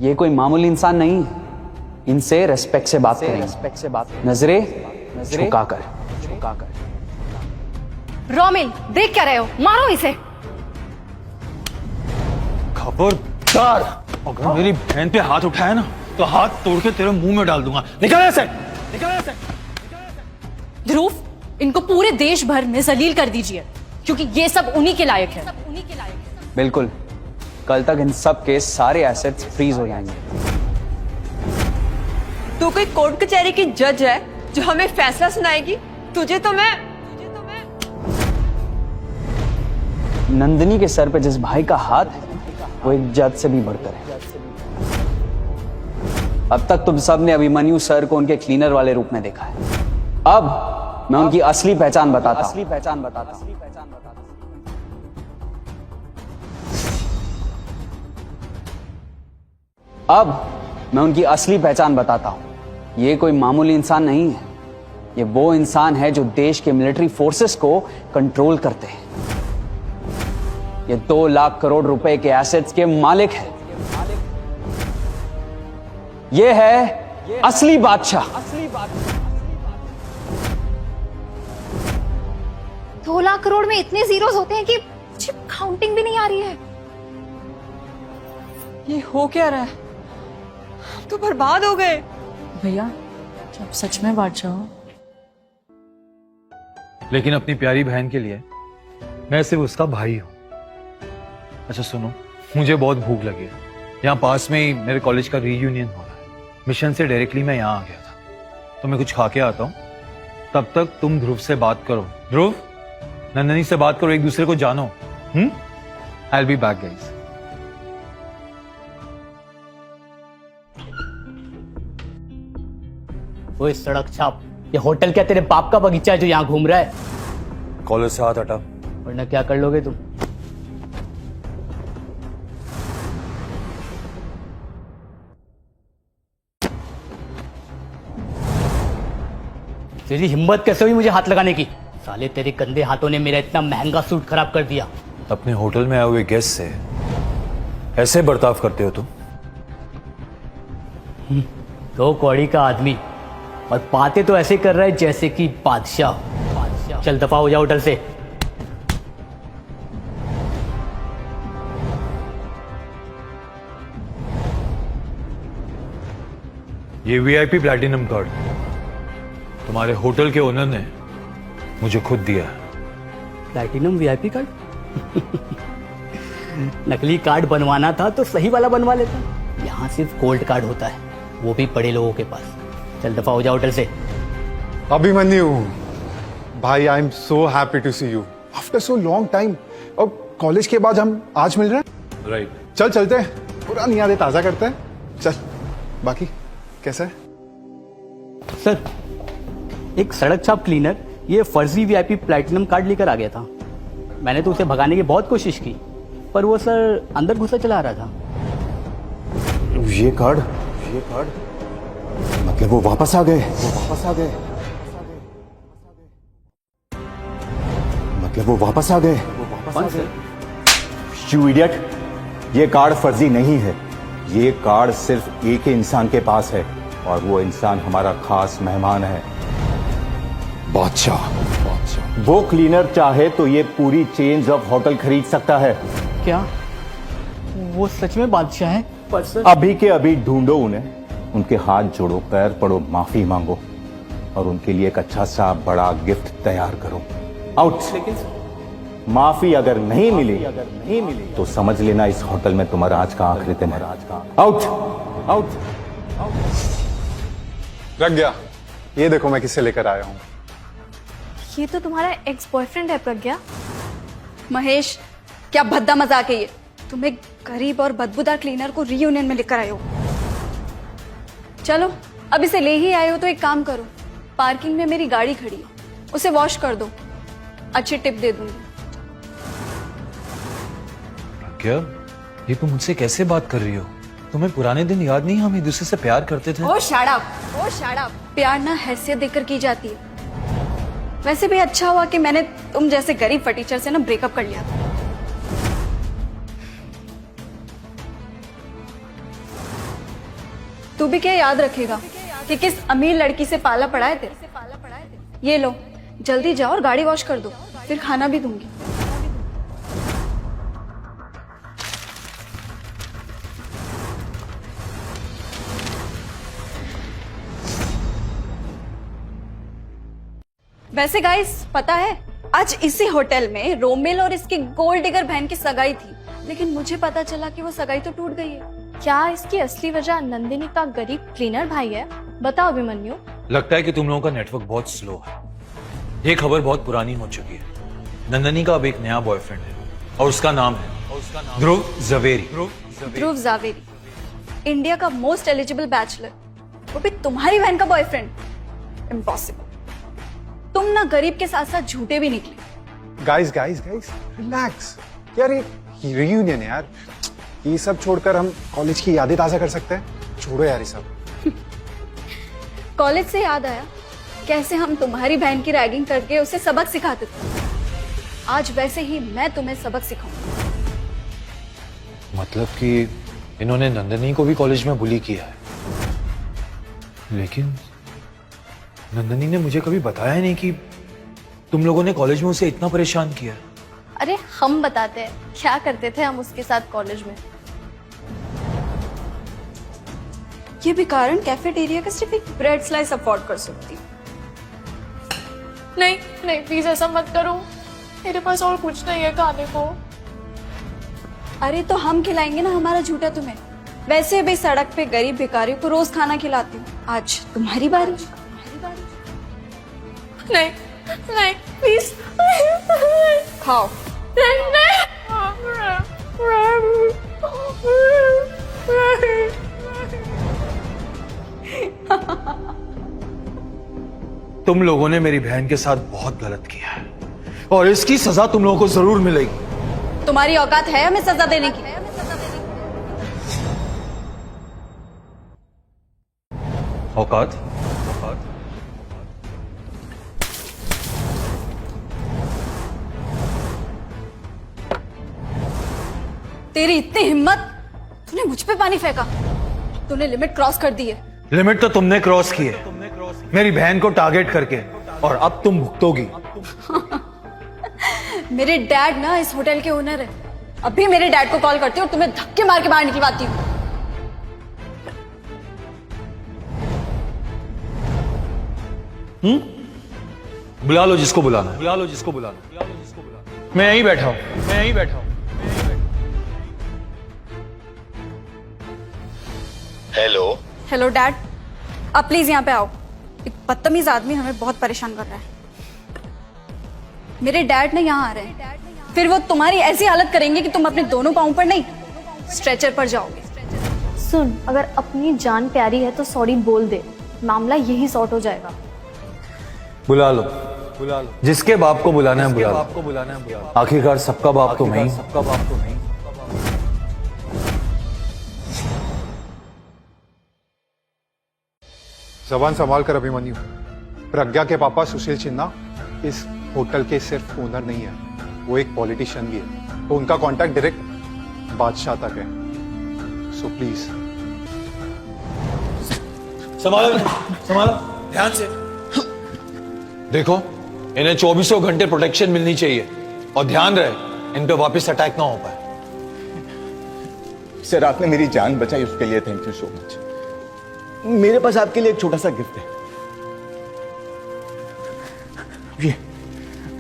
ये कोई मामूली इंसान नहीं है। इनसे रेस्पेक्ट से बात करें, नजरें झुकाकर। रोमिल, देख क्या रहे हो? मारो इसे। खबरदार, अगर मेरी बहन पे हाथ उठाया ना तो हाथ तोड़ के तेरे मुंह में डाल दूंगा। निकल ऐसे, निकल ऐसे। ध्रुव, इनको पूरे देश भर में जलील कर दीजिए, क्योंकि ये सब उन्हीं के लायक है। बिल्कुल, कल तक इन सब के सारे एसेट्स फ्रीज हो जाएंगे। तू कोई कोर्ट कचहरी की जज है जो हमें फैसला सुनाएगी? तुझे तो मैं नंदिनी के सर पे जिस भाई का हाथ है वो एक जज से भी बढ़कर है। अब तक तुम सब ने अभिमन्यु सर को उनके क्लीनर वाले रूप में देखा है। अब मैं उनकी असली पहचान बताता हूं। अब मैं उनकी असली पहचान बताता हूं। ये कोई मामूली इंसान नहीं है। ये वो इंसान है जो देश के मिलिट्री फोर्सेस को कंट्रोल करते हैं। ये 2 लाख करोड़ रुपए के एसेट्स के मालिक है। ये है असली बादशाह। 2 लाख करोड़ में इतने जीरोस होते हैं कि मुझे काउंटिंग भी नहीं आ रही है। ये हो क्या रहा है? हम तो बर्बाद हो गए। भैया, जब सच में बादशाह हो। लेकिन अपनी प्यारी बहन के लिए मैं सिर्फ उसका भाई हूं। अच्छा सुनो, मुझे बहुत भूख लगी है। यहाँ पास में ही मेरे कॉलेज का रीयूनियन हो रहा है। मिशन से डायरेक्टली मैं यहाँ आ गया था, तो मैं कुछ खा के आता हूँ। तब तक तुम ध्रुव से बात करो। ध्रुव, नंदनी से बात करो, एक दूसरे को जानो। I will be back guys. वो सड़क छाप, ये होटल क्या तेरे बाप का बगीचा है जो यहाँ घूम रहा है? कॉलेज से हाथ हटा, वरना क्या कर लोगे तुम? तेरी हिम्मत कैसे हुई मुझे हाथ लगाने की? साले तेरे गंदे हाथों ने मेरा इतना महंगा सूट खराब कर दिया। अपने होटल में आए हुए गेस्ट से ऐसे बर्ताव करते हो तुम? 2 कौड़ी का आदमी और बातें तो ऐसे कर रहा है जैसे कि बादशाह। चल दफा हो जा होटल से। ये वीआईपी प्लैटिनम कार्ड तुम्हारे होटल के ओनर ने मुझे खुद दिया है। Platinum VIP card? नकली कार्ड बनवाना था तो सही वाला बनवा लेता। यहाँ सिर्फ गोल्ड कार्ड होता है, वो भी बड़े लोगों के पास। चल दफा हो जा होटल से। अभिमन्यु भाई, I am so happy to see you after so long time. और कॉलेज के बाद हम आज मिल रहे हैं। राइट। चल चलते हैं, पुरानी यादें ताजा करते हैं। चल, बाकी कैसा है? सर, एक सड़क छाप क्लीनर ये फर्जी वीआईपी प्लैटिनम कार्ड लेकर आ गया था। मैंने तो उसे भगाने की बहुत कोशिश की, पर वो सर अंदर घुसा चला रहा था। ये कार्ड मतलब वो वापस आ गए। कौन से? यू इडियट, ये कार्ड फर्जी नहीं है। ये कार्ड सिर्फ एक ही इंसान के पास है और वो इंसान हमारा खास मेहमान है, बादशाह। वो क्लीनर चाहे तो ये पूरी चेन ऑफ होटल खरीद सकता है। क्या वो सच में बादशाह है? पर सर, अभी के अभी ढूंढो उन्हें, उनके हाथ जोड़ो, पैर पड़ो, माफी मांगो और उनके लिए एक अच्छा सा बड़ा गिफ्ट तैयार करो। आउट। माफी अगर नहीं मिली तो समझ लेना इस होटल में तुम्हारा आज का आखिरी दिन है। आउट। रख गया। ये देखो मैं किसे लेकर आया हूँ। ये तो तुम्हारा एक्स बॉयफ्रेंड है प्रज्ञा। महेश, क्या भद्दा मजाक है ये? तुम एक गरीब और बदबूदार क्लीनर को रीयूनियन में लेकर आए हो। चलो, अब इसे ले ही आए हो तो एक काम करो, पार्किंग में मेरी गाड़ी खड़ी है, उसे वॉश कर दो, अच्छी टिप दे दूंगी। क्या ये तुम मुझसे कैसे बात कर रही हो? तुम्हें पुराने दिन याद नहीं, हम एक दूसरे से प्यार करते थे? ओ शट अप। प्यार ना हैसियत देकर की जाती है। वैसे भी अच्छा हुआ कि मैंने तुम जैसे गरीब फटीचर से ना ब्रेकअप कर लिया था। तू भी क्या याद रखेगा कि किस अमीर लड़की से पाला पड़ा है तेरे? ये लो, जल्दी जाओ और गाड़ी वॉश कर दो, फिर खाना भी दूंगी। वैसे गाइस, पता है आज इसी होटल में रोमेल और इसकी गोल्ड डिगर बहन की सगाई थी, लेकिन मुझे पता चला कि वो सगाई तो टूट गई है। क्या इसकी असली वजह नंदिनी का गरीब क्लीनर भाई है? बताओ अभिमन्यु। लगता है कि तुम लोगों का नेटवर्क बहुत स्लो है। ये खबर बहुत पुरानी हो चुकी है। नंदनी का अब एक नया बॉयफ्रेंड है और उसका नाम है ध्रुव जवेरी। ध्रुव जावेरी, इंडिया का मोस्ट एलिजिबल बैचलर, वो भी तुम्हारी बहन का बॉयफ्रेंड? इम्पॉसिबल। तुम ना गरीब के साथ साथ झूठे भी निकले। गाइस गाइस गाइस रिलैक्स यार, ये रियूनियन है यार, ये सब छोड़कर हम कॉलेज की यादें ताजा कर सकते हैं। छोड़ो यार ये सब। कॉलेज से याद आया कैसे हम तुम्हारी बहन की रैगिंग करके उसे सबक सिखाते थे। आज वैसे ही मैं तुम्हें सबक सिखाऊंगा। मतलब कि इन्होंने नंदनी को भी कॉलेज में बुली किया है, लेकिन नंदनी ने मुझे कभी बताया नहीं कि तुम लोगों ने कॉलेज में उसे इतना परेशान किया। अरे हम बताते हैं क्या करते थे हम उसके साथ कॉलेज में। ये भी कारण कैफेटेरिया का सिर्फ एक ब्रेड स्लाइस अफोर्ड कर सकती। नहीं नहीं, प्लीज ऐसा मत करो, मेरे पास और कुछ नहीं है खाने को। अरे तो हम खिलाएंगे ना हमारा झूठा तुम्हें। वैसे भी सड़क पे गरीब भिखारियों को रोज खाना खिलाती हूँ, आज तुम्हारी बारी। नहीं नहीं प्लीज खाओ। तुम लोगों ने मेरी बहन के साथ बहुत गलत किया है और इसकी सजा तुम लोगों को जरूर मिलेगी। तुम्हारी औकात है हमें सजा देने की? औकात? तेरी इतनी हिम्मत, तूने मुझ पे पानी फेंका। तूने लिमिट क्रॉस कर दी है। लिमिट तो तुमने क्रॉस की है, मेरी बहन को टारगेट करके, और अब तुम भुगतोगी। मेरे डैड ना इस होटल के ओनर है। अभी मेरे डैड को कॉल करती हूँ और तुम्हें धक्के मार के बाहर निकलवाती हूँ। बुला लो जिसको बुलाना है, बुला लो जिसको बुलाना है। मैं यहीं बैठा हूं, मैं यहीं बैठा हूं। हेलो। हेलो डैड, आप प्लीज यहाँ पे आओ। एक बदतमीज आदमी हमें बहुत परेशान कर रहा है। मेरे डैड ने यहाँ आ रहे हैं, फिर वो तुम्हारी ऐसी हालत करेंगे कि तुम अपने दोनों पाँव पर नहीं, स्ट्रेचर पर जाओगे। सुन, अगर अपनी जान प्यारी है तो सॉरी बोल दे, मामला यही सॉर्ट हो जाएगा। बुला लो, बुला लो जिसके बाप को बुलाना है, बुला लो। आखिरकार सबका बाप तो मैं ही। सबका बाप तो मैं ही। जबान संभाल कर अभिमन्यु। प्रज्ञा के पापा सुशील चिन्ना इस होटल के सिर्फ ओनर नहीं है, वो एक पॉलिटिशियन भी है, तो उनका कांटेक्ट डायरेक्ट बादशाह तक है। सो प्लीज संभालो, संभालो ध्यान से। देखो, इन्हें 24 घंटे प्रोटेक्शन मिलनी चाहिए और ध्यान रहे इन पे वापस अटैक ना हो पाए। सर, आपने मेरी जान बचाई, उसके लिए थैंक यू सो मच। मेरे पास आपके लिए एक छोटा सा गिफ्ट है।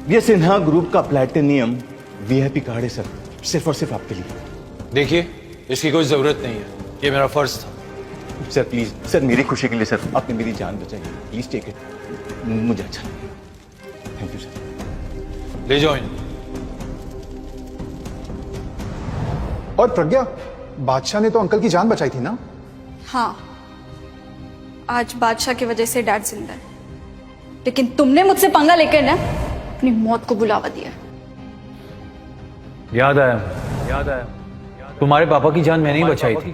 ये सिन्हा ग्रुप का प्लैटिनियम वीआईपी कार्ड है सर, सिर्फ और सिर्फ आपके लिए। देखिए, इसकी कोई जरूरत नहीं है, ये मेरा फर्ज था। सर प्लीज, सर मेरी खुशी के लिए सर, आपने मेरी जान बचाई, प्लीज टेक इट, मुझे अच्छा लगा। Thank you sir. ले जाओ इन्हें। और प्रज्ञा, बादशाह ने तो अंकल की जान बचाई थी ना? हाँ, आज बादशाह की वजह से डैड जिंदा है, लेकिन तुमने मुझसे पंगा लेकर ना अपनी मौत को बुलावा दिया। याद आया, याद आया, तुम्हारे पापा की जान मैंने ही बचाई थी।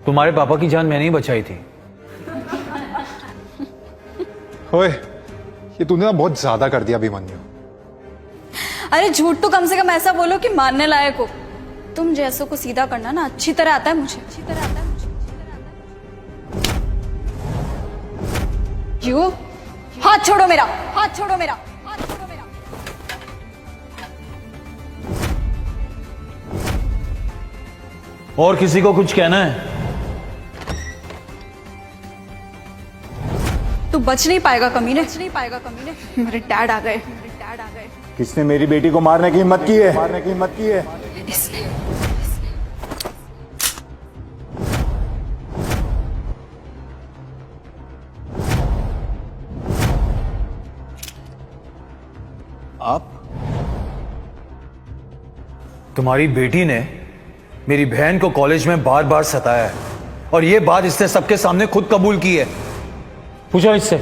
तुम्हारे पापा की जान मैंने ही बचाई थी। ओए, ये तूने ना बहुत ज्यादा कर दिया अभिमन्यु। अरे झूठ तो कम से कम ऐसा बोलो कि मानने लायक हो। तुम जैसों को सीधा करना ना अच्छी तरह आता है मुझे, अच्छी तरह आता है मुझे। क्यों? हाथ छोड़ो मेरा, हाथ छोड़ो मेरा, हाथ छोड़ो मेरा। और किसी को कुछ कहना है? तू बच नहीं पाएगा कमीने, बच नहीं पाएगा कमीने। मेरे डैड आ गए, मेरे डैड आ गए। किसने मेरी बेटी को मारने की हिम्मत की है? मारने की हिम्मत की है? इसने। आप? तुम्हारी बेटी ने मेरी बहन को कॉलेज में बार बार सताया है और ये बात इसने सबके सामने खुद कबूल की है। पूछो इससे।